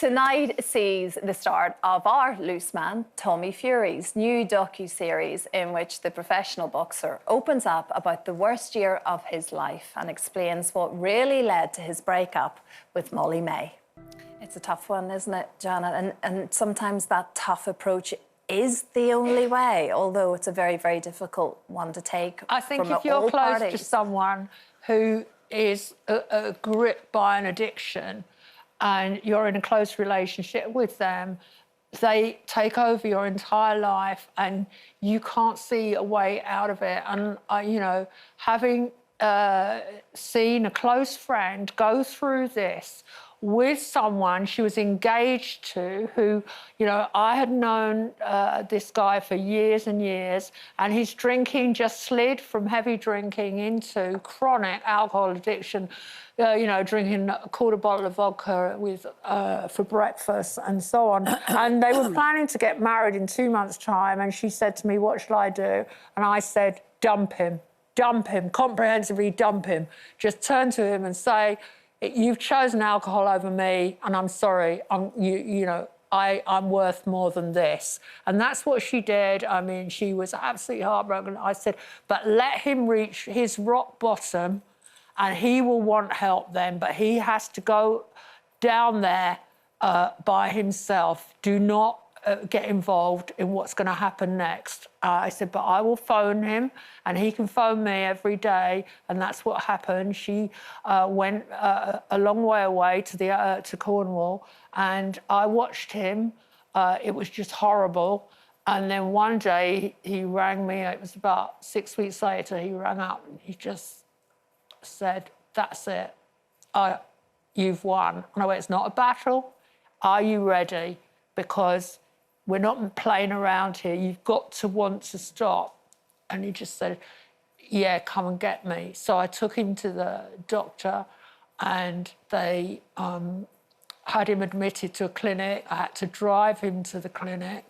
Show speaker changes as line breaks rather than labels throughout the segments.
Tonight sees the start of our loose man, Tommy Fury's new docu-series in which the professional boxer opens up about the worst year of his life and explains what really led to his breakup with Molly-Mae. It's a tough one, isn't it, Janet? And sometimes that tough approach is the only way, although it's a very, very difficult one to take.
I think if you're close to someone who is gripped by an addiction and you're in a close relationship with them, they take over your entire life and you can't see a way out of it. And, you know, having seen a close friend go through this with someone she was engaged to, who, you know, I had known this guy for years and years, and his drinking just slid from heavy drinking into chronic alcohol addiction, you know, drinking a quarter bottle of vodka with for breakfast and so on. And they were planning to get married in 2 months' time, and she said to me, "What shall I do?" And I said, "Dump him, comprehensively dump him. Just turn to him and say, you've chosen alcohol over me, and I'm sorry. I'm worth more than this." And that's what she did. I mean, she was absolutely heartbroken. I said, but let him reach his rock bottom, and he will want help then. But he has to go down there by himself. Do not get involved in what's going to happen next. I said, but I will phone him and he can phone me every day. And that's what happened. She went a long way away to Cornwall, and I watched him. It was just horrible. And then one day he rang me. It was about 6 weeks later. He rang up and he just said, "That's it. You've won." And I went, "It's not a battle. Are you ready? Because we're not playing around here. You've got to want to stop." And he just said, "Yeah, come and get me." So I took him to the doctor, and they had him admitted to a clinic. I had to drive him to the clinic.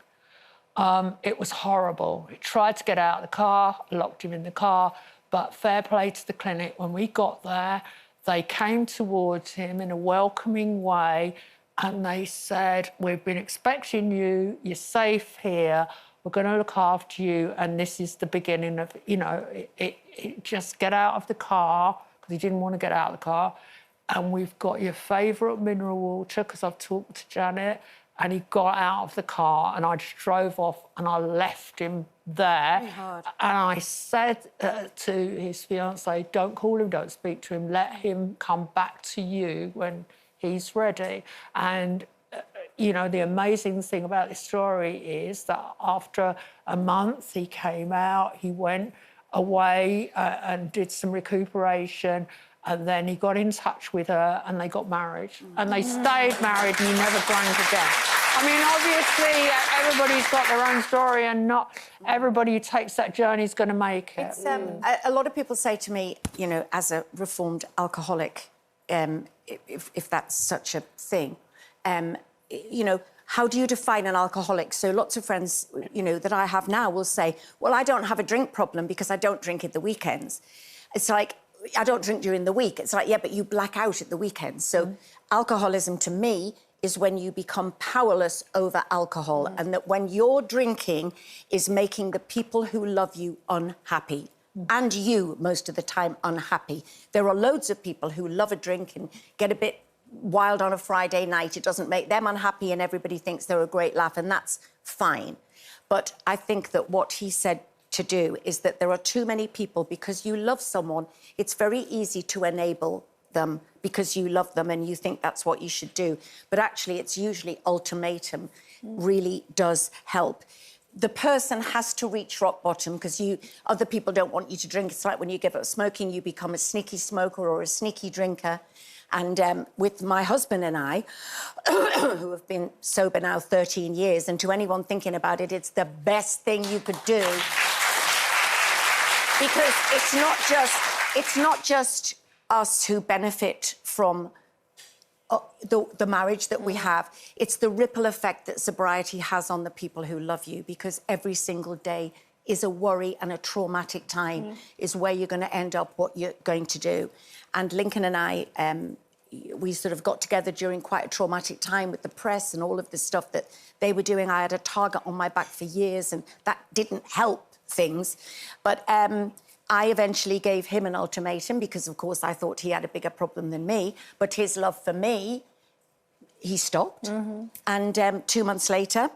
It was horrible. He tried to get out of the car, locked him in the car, but fair play to the clinic. When we got there, they came towards him in a welcoming way, and they said, "We've been expecting you, you're safe here, we're going to look after you, and this is the beginning of, you know, just get out of the car," because he didn't want to get out of the car, "and we've got your favourite mineral water," because I've talked to Janet. And he got out of the car, and I just drove off, and I left him there.
Very hard.
And I said to his fiancée, "Don't call him, don't speak to him, let him come back to you when he's ready." And, you know, the amazing thing about this story is that after a month, he came out, he went away and did some recuperation, and then he got in touch with her and they got married. And they stayed married, and he never drank again. I mean, obviously, everybody's got their own story, and not everybody who takes that journey is going to make it.
It's, a lot of people say to me, you know, as a reformed alcoholic, if that's such a thing, you know, how do you define an alcoholic? So lots of friends, you know, that I have now will say, well, I don't have a drink problem because I don't drink at the weekends. It's like, I don't drink during the week. It's like, yeah, but you black out at the weekends. So alcoholism to me is when you become powerless over alcohol, and that when your drinking is making the people who love you unhappy. And you, most of the time, unhappy. There are loads of people who love a drink and get a bit wild on a Friday night. It doesn't make them unhappy, and everybody thinks they're a great laugh, and that's fine. But I think that what he said to do is that there are too many people, because you love someone, it's very easy to enable them because you love them and you think that's what you should do. But actually, it's usually ultimatum really does help. The person has to reach rock bottom because other people don't want you to drink. It's like when you give up smoking, you become a sneaky smoker or a sneaky drinker. And with my husband and I, who have been sober now 13 years, and to anyone thinking about it, it's the best thing you could do. Because it's not just us who benefit from the marriage that we have. It's the ripple effect that sobriety has on the people who love you, because every single day is a worry and a traumatic time, is where you're going to end up, what you're going to do. And Lincoln and I, we sort of got together during quite a traumatic time with the press and all of the stuff that they were doing. I had a target on my back for years, and that didn't help things. But I eventually gave him an ultimatum because, of course, I thought he had a bigger problem than me. But his love for me, he stopped. And 2 months later,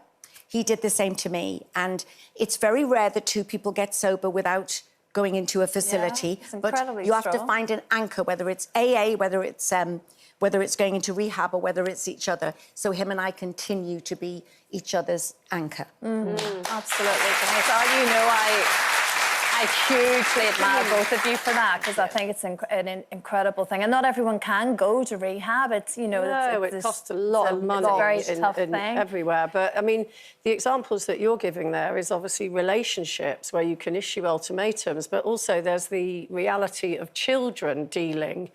he did the same to me. And it's very rare that two people get sober without going into a facility.
Yeah,
but you have to find an anchor, whether it's AA, whether it's going into rehab, or whether it's each other. So him and I continue to be each other's anchor.
Absolutely. So, you know, I hugely admire both of you for that, because I think it's an incredible thing. And not everyone can go to rehab. It's, you know...
No, it costs a lot of money.
It's a very tough thing.
Everywhere. But, I mean, the examples that you're giving there is obviously relationships where you can issue ultimatums, but also there's the reality of children dealing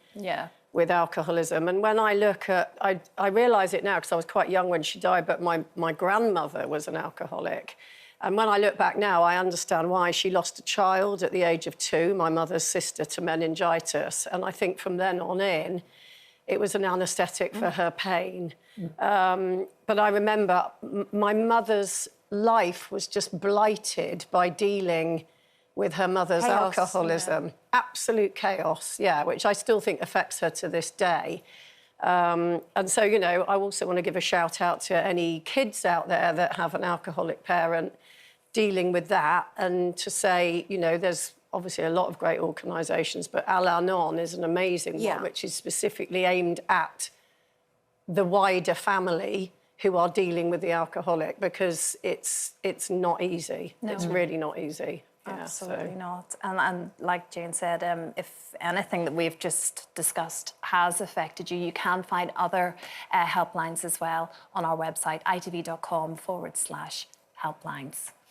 with alcoholism. And when I look at... I realise it now because I was quite young when she died, but my grandmother was an alcoholic. And when I look back now, I understand why she lost a child at the age of 2, my mother's sister, to meningitis. And I think from then on in, it was an anaesthetic for her pain. But I remember my mother's life was just blighted by dealing with her mother's alcoholism. Yeah. Absolute chaos, which I still think affects her to this day. And so, you know, I also want to give a shout out to any kids out there that have an alcoholic parent dealing with that, and to say, you know, there's obviously a lot of great organisations, but Al-Anon is an amazing one, which is specifically aimed at the wider family who are dealing with the alcoholic, because it's not easy. No. It's really not easy.
Absolutely not. And like Jane said, if anything that we've just discussed has affected you, you can find other helplines as well on our website, itv.com/helplines.